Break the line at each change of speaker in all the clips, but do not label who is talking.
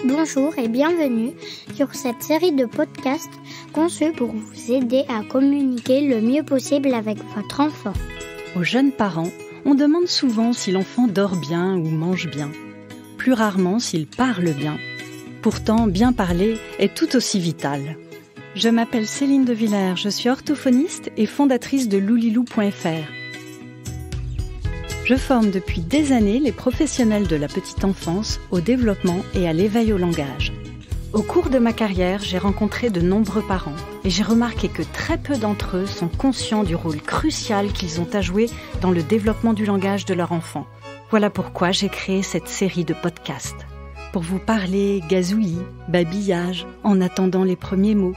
Bonjour et bienvenue sur cette série de podcasts conçus pour vous aider à communiquer le mieux possible avec votre enfant.
Aux jeunes parents, on demande souvent si l'enfant dort bien ou mange bien. Plus rarement s'il parle bien. Pourtant, bien parler est tout aussi vital. Je m'appelle Céline de Villers, je suis orthophoniste et fondatrice de loulilou.fr. Je forme depuis des années les professionnels de la petite enfance au développement et à l'éveil au langage. Au cours de ma carrière, j'ai rencontré de nombreux parents et j'ai remarqué que très peu d'entre eux sont conscients du rôle crucial qu'ils ont à jouer dans le développement du langage de leur enfant. Voilà pourquoi j'ai créé cette série de podcasts. Pour vous parler gazouillis, babillage, en attendant les premiers mots,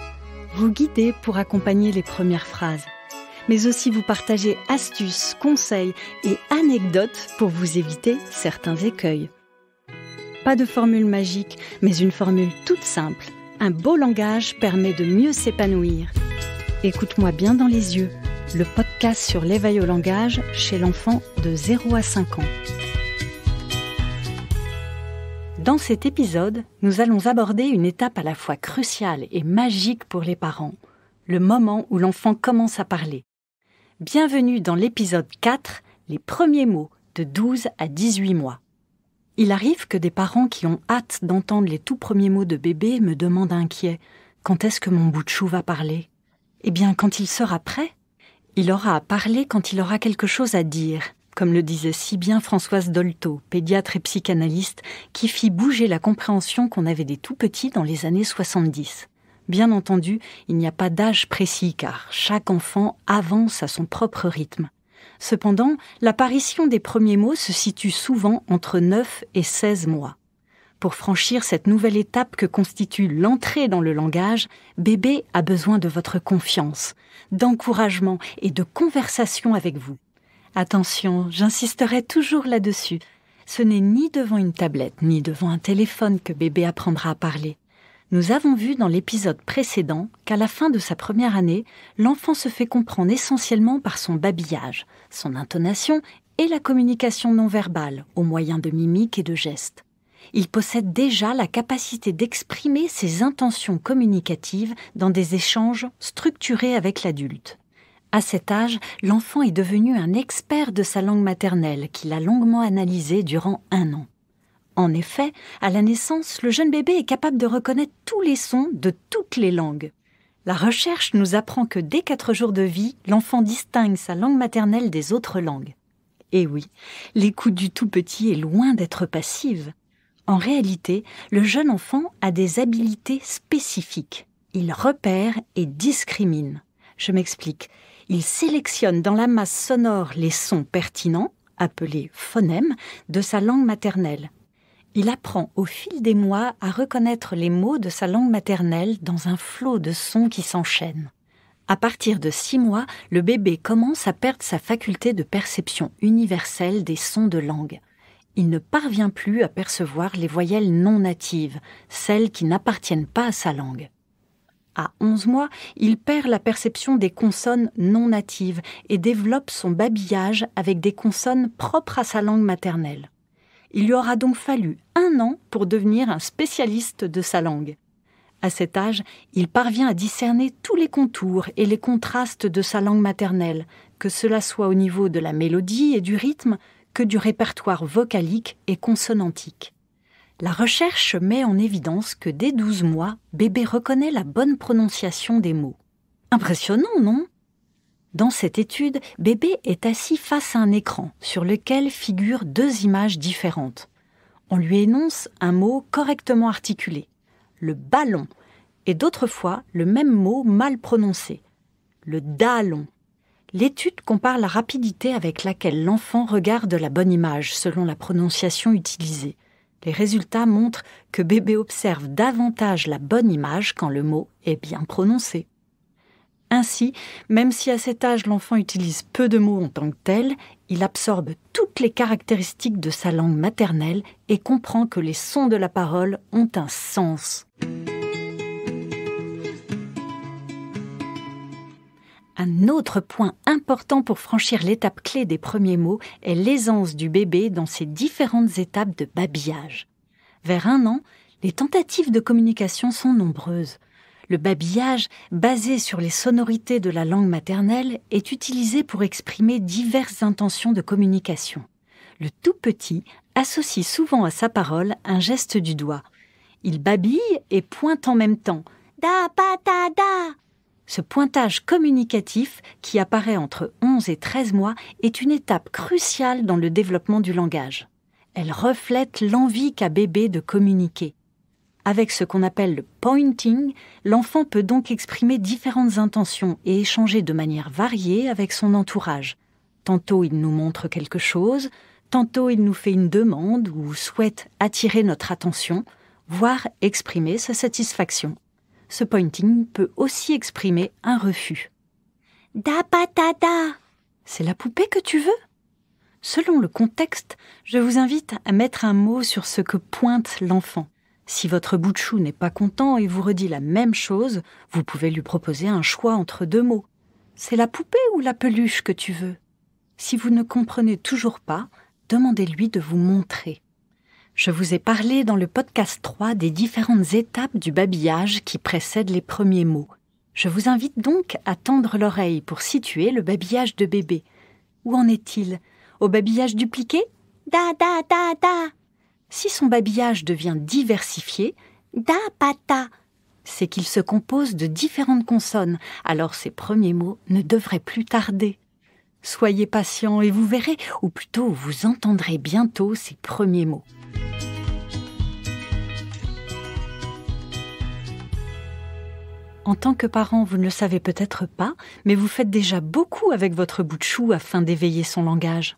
vous guider pour accompagner les premières phrases, mais aussi vous partager astuces, conseils et anecdotes pour vous éviter certains écueils. Pas de formule magique, mais une formule toute simple. Un beau langage permet de mieux s'épanouir. Écoute-moi bien dans les yeux, le podcast sur l'éveil au langage chez l'enfant de 0 à 5 ans. Dans cet épisode, nous allons aborder une étape à la fois cruciale et magique pour les parents, le moment où l'enfant commence à parler. Bienvenue dans l'épisode 4, les premiers mots de 12 à 18 mois. Il arrive que des parents qui ont hâte d'entendre les tout premiers mots de bébé me demandent inquiets « Quand est-ce que mon bout de chou va parler ?» Eh bien, quand il sera prêt, il aura à parler quand il aura quelque chose à dire, comme le disait si bien Françoise Dolto, pédiatre et psychanalyste, qui fit bouger la compréhension qu'on avait des tout-petits dans les années 70. Bien entendu, il n'y a pas d'âge précis car chaque enfant avance à son propre rythme. Cependant, l'apparition des premiers mots se situe souvent entre 9 et 16 mois. Pour franchir cette nouvelle étape que constitue l'entrée dans le langage, bébé a besoin de votre confiance, d'encouragement et de conversation avec vous. Attention, j'insisterai toujours là-dessus. Ce n'est ni devant une tablette ni devant un téléphone que bébé apprendra à parler. Nous avons vu dans l'épisode précédent qu'à la fin de sa première année, l'enfant se fait comprendre essentiellement par son babillage, son intonation et la communication non verbale, au moyen de mimiques et de gestes. Il possède déjà la capacité d'exprimer ses intentions communicatives dans des échanges structurés avec l'adulte. À cet âge, l'enfant est devenu un expert de sa langue maternelle qu'il a longuement analysée durant 1 an. En effet, à la naissance, le jeune bébé est capable de reconnaître tous les sons de toutes les langues. La recherche nous apprend que dès 4 jours de vie, l'enfant distingue sa langue maternelle des autres langues. Et oui, l'écoute du tout petit est loin d'être passive. En réalité, le jeune enfant a des habiletés spécifiques. Il repère et discrimine. Je m'explique. Il sélectionne dans la masse sonore les sons pertinents, appelés phonèmes, de sa langue maternelle. Il apprend au fil des mois à reconnaître les mots de sa langue maternelle dans un flot de sons qui s'enchaînent. À partir de 6 mois, le bébé commence à perdre sa faculté de perception universelle des sons de langue. Il ne parvient plus à percevoir les voyelles non natives, celles qui n'appartiennent pas à sa langue. À 11 mois, il perd la perception des consonnes non natives et développe son babillage avec des consonnes propres à sa langue maternelle. Il lui aura donc fallu 1 an pour devenir un spécialiste de sa langue. À cet âge, il parvient à discerner tous les contours et les contrastes de sa langue maternelle, que cela soit au niveau de la mélodie et du rythme, que du répertoire vocalique et consonantique. La recherche met en évidence que dès 12 mois, bébé reconnaît la bonne prononciation des mots. Impressionnant, non ? Dans cette étude, bébé est assis face à un écran sur lequel figurent 2 images différentes. On lui énonce un mot correctement articulé, le ballon, et d'autres fois le même mot mal prononcé, le dallon. L'étude compare la rapidité avec laquelle l'enfant regarde la bonne image selon la prononciation utilisée. Les résultats montrent que bébé observe davantage la bonne image quand le mot est bien prononcé. Ainsi, même si à cet âge l'enfant utilise peu de mots en tant que tel, il absorbe toutes les caractéristiques de sa langue maternelle et comprend que les sons de la parole ont un sens. Un autre point important pour franchir l'étape clé des premiers mots est l'aisance du bébé dans ses différentes étapes de babillage. Vers 1 an, Les tentatives de communication sont nombreuses. Le babillage, basé sur les sonorités de la langue maternelle, est utilisé pour exprimer diverses intentions de communication. Le tout petit associe souvent à sa parole un geste du doigt. Il babille et pointe en même temps. Da, pa, ta, da. Ce pointage communicatif, qui apparaît entre 11 et 13 mois, est une étape cruciale dans le développement du langage. Elle reflète l'envie qu'a bébé de communiquer. Avec ce qu'on appelle le pointing, l'enfant peut donc exprimer différentes intentions et échanger de manière variée avec son entourage. Tantôt il nous montre quelque chose, tantôt il nous fait une demande ou souhaite attirer notre attention, voire exprimer sa satisfaction. Ce pointing peut aussi exprimer un refus. « Da patada » c'est la poupée que tu veux ? Selon le contexte, je vous invite à mettre un mot sur ce que pointe l'enfant. Si votre bout de chou n'est pas content et vous redit la même chose, vous pouvez lui proposer un choix entre 2 mots. C'est la poupée ou la peluche que tu veux ? Si vous ne comprenez toujours pas, demandez-lui de vous montrer. Je vous ai parlé dans le podcast 3 des différentes étapes du babillage qui précèdent les premiers mots. Je vous invite donc à tendre l'oreille pour situer le babillage de bébé. Où en est-il ? Au babillage dupliqué ? Da, da, da, da. Si son babillage devient diversifié, da, pata, c'est qu'il se compose de différentes consonnes, alors ces premiers mots ne devraient plus tarder. Soyez patient et vous verrez, ou plutôt vous entendrez bientôt ces premiers mots. En tant que parent, vous ne le savez peut-être pas, mais vous faites déjà beaucoup avec votre bout de chou afin d'éveiller son langage.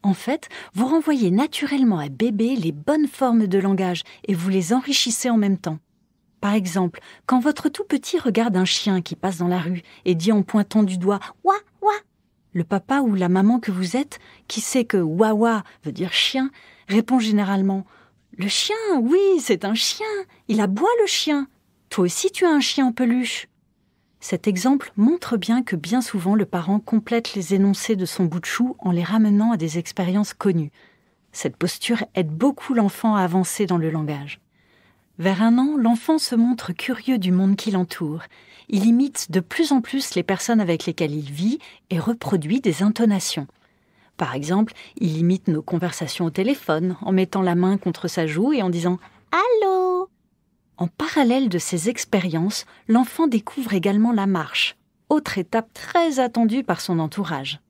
En fait, vous renvoyez naturellement à bébé les bonnes formes de langage et vous les enrichissez en même temps. Par exemple, quand votre tout petit regarde un chien qui passe dans la rue et dit en pointant du doigt « Ouah, ouah », le papa ou la maman que vous êtes, qui sait que « ouah, ouah » veut dire chien, répond généralement « Le chien, oui, c'est un chien, il aboie le chien. Toi aussi tu as un chien en peluche. » Cet exemple montre bien que bien souvent le parent complète les énoncés de son bout de chou en les ramenant à des expériences connues. Cette posture aide beaucoup l'enfant à avancer dans le langage. Vers 1 an, l'enfant se montre curieux du monde qui l'entoure. Il imite de plus en plus les personnes avec lesquelles il vit et reproduit des intonations. Par exemple, il imite nos conversations au téléphone en mettant la main contre sa joue et en disant « Allô ». En parallèle de ces expériences, l'enfant découvre également la marche, autre étape très attendue par son entourage.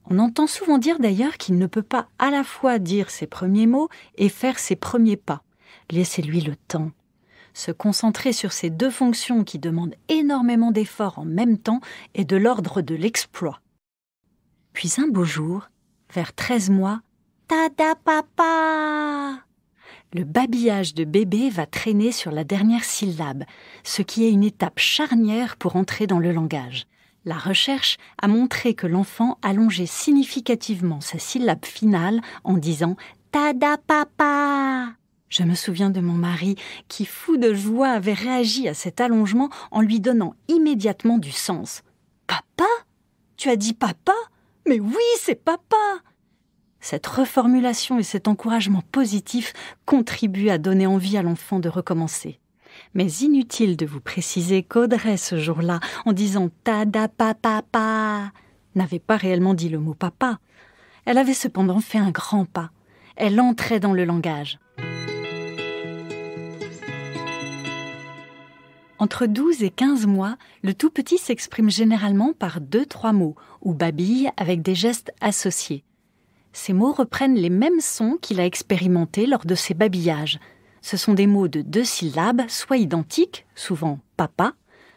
On entend souvent dire d'ailleurs qu'il ne peut pas à la fois dire ses premiers mots et faire ses premiers pas. Laissez-lui le temps. Se concentrer sur ces 2 fonctions qui demandent énormément d'efforts en même temps est de l'ordre de l'exploit. Puis un beau jour, vers 13 mois, « Tada papa !» Le babillage de bébé va traîner sur la dernière syllabe, ce qui est une étape charnière pour entrer dans le langage. La recherche a montré que l'enfant allongeait significativement sa syllabe finale en disant « Tada papa !» Je me souviens de mon mari qui, fou de joie, avait réagi à cet allongement en lui donnant immédiatement du sens. « Papa ? Tu as dit papa ? Mais oui, c'est papa !» Cette reformulation et cet encouragement positif contribuent à donner envie à l'enfant de recommencer. Mais inutile de vous préciser qu'Audrey, ce jour-là, en disant « Tada papa », n'avait pas réellement dit le mot « papa ». Elle avait cependant fait un grand pas. Elle entrait dans le langage. Entre 12 et 15 mois, le tout petit s'exprime généralement par 2-3 mots ou babille avec des gestes associés. Ces mots reprennent les mêmes sons qu'il a expérimentés lors de ses babillages. Ce sont des mots de 2 syllabes, soit identiques, souvent « papa »,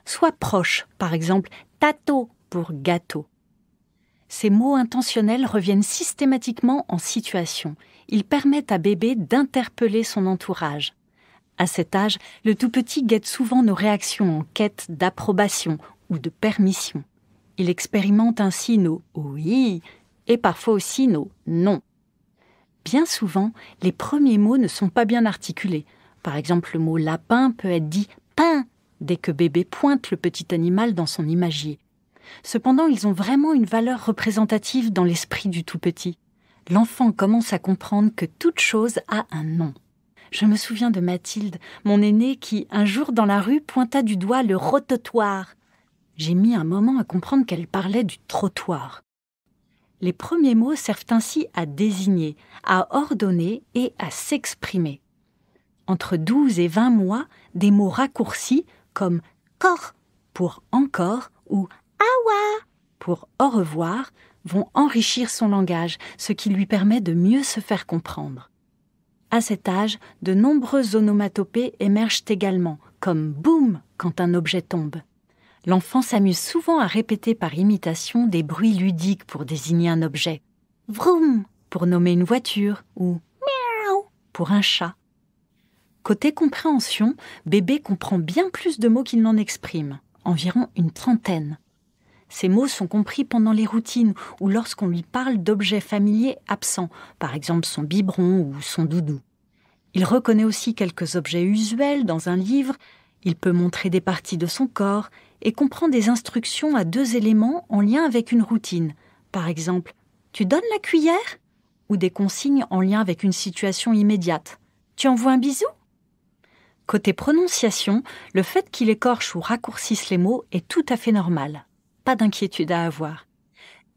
soit proches, par exemple « tato » pour « gâteau ». Ces mots intentionnels reviennent systématiquement en situation. Ils permettent à bébé d'interpeller son entourage. À cet âge, le tout petit guette souvent nos réactions en quête d'approbation ou de permission. Il expérimente ainsi nos « oui » et parfois aussi nos « non ». Bien souvent, les premiers mots ne sont pas bien articulés. Par exemple, le mot « lapin » peut être dit « pain » dès que bébé pointe le petit animal dans son imagier. Cependant, ils ont vraiment une valeur représentative dans l'esprit du tout petit. L'enfant commence à comprendre que toute chose a un nom. Je me souviens de Mathilde, mon aînée, qui, un jour dans la rue, pointa du doigt le rototoire. J'ai mis un moment à comprendre qu'elle parlait du trottoir. Les premiers mots servent ainsi à désigner, à ordonner et à s'exprimer. Entre 12 et 20 mois, des mots raccourcis comme « cor » pour « encore » ou « awa » pour « au revoir » vont enrichir son langage, ce qui lui permet de mieux se faire comprendre. À cet âge, de nombreuses onomatopées émergent également, comme « boum » quand un objet tombe. L'enfant s'amuse souvent à répéter par imitation des bruits ludiques pour désigner un objet. « Vroom » pour nommer une voiture ou « miaou » pour un chat. Côté compréhension, bébé comprend bien plus de mots qu'il n'en exprime, environ une 30aine. Ces mots sont compris pendant les routines ou lorsqu'on lui parle d'objets familiers absents, par exemple son biberon ou son doudou. Il reconnaît aussi quelques objets usuels dans un livre, il peut montrer des parties de son corps et comprend des instructions à 2 éléments en lien avec une routine. Par exemple, « Tu donnes la cuillère ?» ou des consignes en lien avec une situation immédiate. « Tu envoies un bisou ?» Côté prononciation, le fait qu'il écorche ou raccourcisse les mots est tout à fait normal. Pas d'inquiétude à avoir.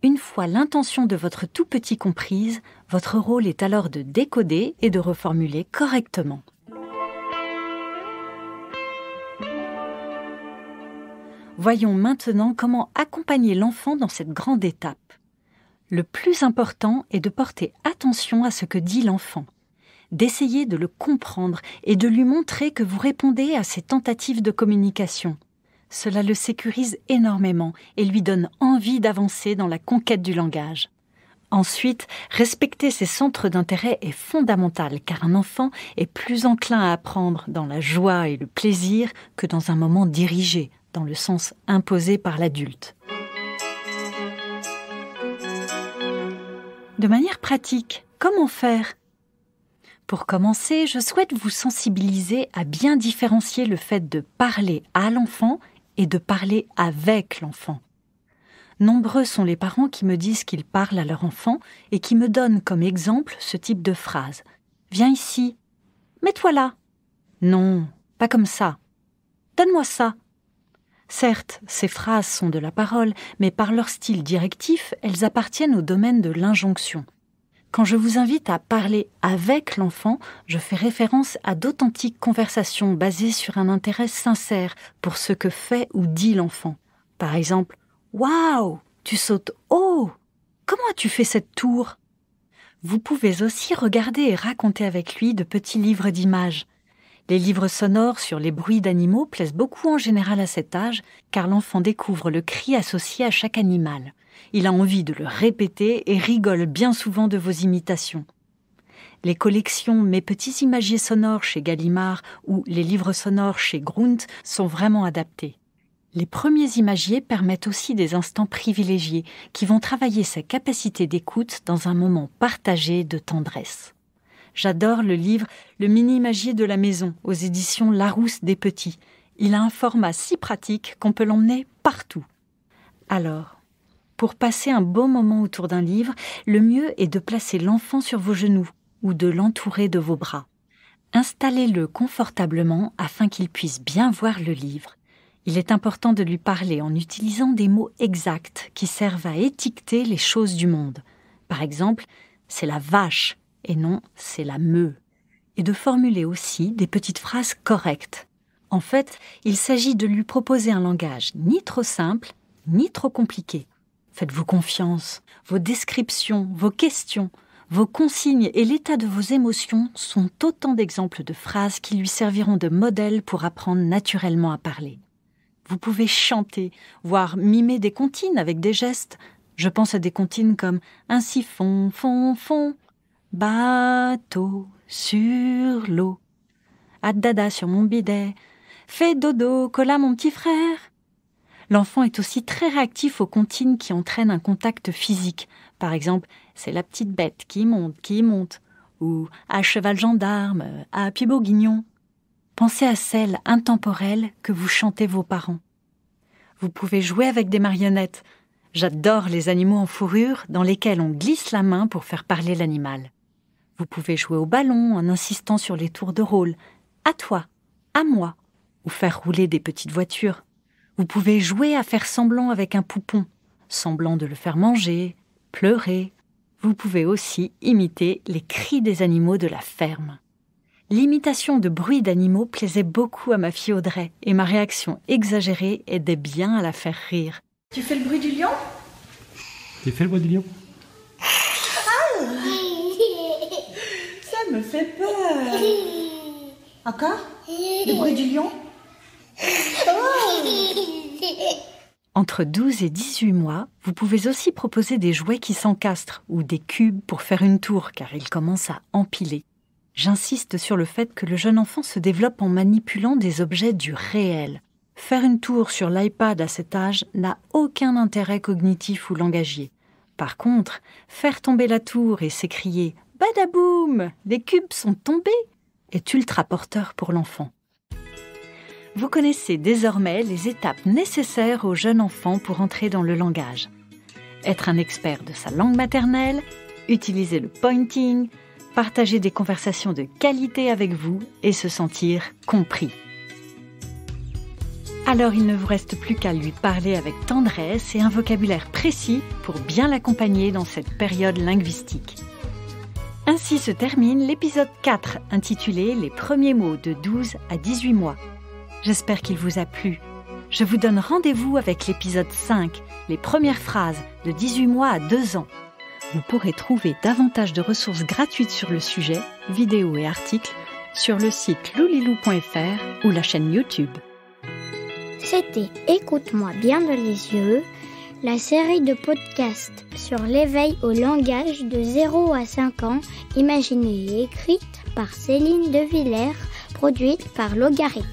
Une fois l'intention de votre tout petit comprise, votre rôle est alors de décoder et de reformuler correctement. Voyons maintenant comment accompagner l'enfant dans cette grande étape. Le plus important est de porter attention à ce que dit l'enfant, d'essayer de le comprendre et de lui montrer que vous répondez à ses tentatives de communication. Cela le sécurise énormément et lui donne envie d'avancer dans la conquête du langage. Ensuite, respecter ses centres d'intérêt est fondamental car un enfant est plus enclin à apprendre dans la joie et le plaisir que dans un moment dirigé, dans le sens imposé par l'adulte. De manière pratique, comment faire ? Pour commencer, je souhaite vous sensibiliser à bien différencier le fait de parler à l'enfant et de parler avec l'enfant. Nombreux sont les parents qui me disent qu'ils parlent à leur enfant et qui me donnent comme exemple ce type de phrase. « Viens ici. Mets-toi là. Non, pas comme ça. Donne-moi ça. » Certes, ces phrases sont de la parole, mais par leur style directif, elles appartiennent au domaine de l'injonction. Quand je vous invite à parler avec l'enfant, je fais référence à d'authentiques conversations basées sur un intérêt sincère pour ce que fait ou dit l'enfant. Par exemple, « Waouh, tu sautes haut! Comment as-tu fait cette tour ?» Vous pouvez aussi regarder et raconter avec lui de petits livres d'images. Les livres sonores sur les bruits d'animaux plaisent beaucoup en général à cet âge, car l'enfant découvre le cri associé à chaque animal. Il a envie de le répéter et rigole bien souvent de vos imitations. Les collections Mes petits imagiers sonores chez Gallimard ou les livres sonores chez Grunt sont vraiment adaptés. Les premiers imagiers permettent aussi des instants privilégiés qui vont travailler sa capacité d'écoute dans un moment partagé de tendresse. J'adore le livre « Le mini-imagier de la maison » aux éditions Larousse des Petits. Il a un format si pratique qu'on peut l'emmener partout. Alors, pour passer un bon moment autour d'un livre, le mieux est de placer l'enfant sur vos genoux ou de l'entourer de vos bras. Installez-le confortablement afin qu'il puisse bien voir le livre. Il est important de lui parler en utilisant des mots exacts qui servent à étiqueter les choses du monde. Par exemple, c'est la vache et non c'est la meu. Et de formuler aussi des petites phrases correctes. En fait, il s'agit de lui proposer un langage ni trop simple, ni trop compliqué. Faites-vous confiance. Vos descriptions, vos questions, vos consignes et l'état de vos émotions sont autant d'exemples de phrases qui lui serviront de modèle pour apprendre naturellement à parler. Vous pouvez chanter, voire mimer des comptines avec des gestes. Je pense à des comptines comme « un siphon, fond, fond »,« bateau sur l'eau »,« à dada sur mon bidet »,« fais dodo, colla mon petit frère ». L'enfant est aussi très réactif aux comptines qui entraînent un contact physique. Par exemple, c'est la petite bête qui monte, ou à cheval gendarme, à pied bourguignon. Pensez à celles intemporelles que vous chantez vos parents. Vous pouvez jouer avec des marionnettes. J'adore les animaux en fourrure dans lesquels on glisse la main pour faire parler l'animal. Vous pouvez jouer au ballon en insistant sur les tours de rôle. À toi, à moi, ou faire rouler des petites voitures. Vous pouvez jouer à faire semblant avec un poupon, semblant de le faire manger, pleurer. Vous pouvez aussi imiter les cris des animaux de la ferme. L'imitation de bruits d'animaux plaisait beaucoup à ma fille Audrey et ma réaction exagérée aidait bien à la faire rire. Tu fais le bruit du lion ?
Tu fais le bruit du lion ?
Ça me fait peur. Encore ? Le bruit du lion ? Entre 12 et 18 mois, vous pouvez aussi proposer des jouets qui s'encastrent ou des cubes pour faire une tour car ils commencent à empiler. J'insiste sur le fait que le jeune enfant se développe en manipulant des objets du réel. Faire une tour sur l'iPad à cet âge n'a aucun intérêt cognitif ou langagier. Par contre, faire tomber la tour et s'écrier « Badaboum, les cubes sont tombés !» est ultra porteur pour l'enfant. Vous connaissez désormais les étapes nécessaires au jeune enfant pour entrer dans le langage. Être un expert de sa langue maternelle, utiliser le pointing, partager des conversations de qualité avec vous et se sentir compris. Alors il ne vous reste plus qu'à lui parler avec tendresse et un vocabulaire précis pour bien l'accompagner dans cette période linguistique. Ainsi se termine l'épisode 4 intitulé « Les premiers mots de 12 à 18 mois ». J'espère qu'il vous a plu. Je vous donne rendez-vous avec l'épisode 5, les premières phrases de 18 mois à 2 ans. Vous pourrez trouver davantage de ressources gratuites sur le sujet, vidéos et articles, sur le site loulilou.fr ou la chaîne YouTube.
C'était Écoute-moi bien dans les yeux, la série de podcasts sur l'éveil au langage de 0 à 5 ans, imaginée et écrite par Céline De Villers, produite par Logarithme.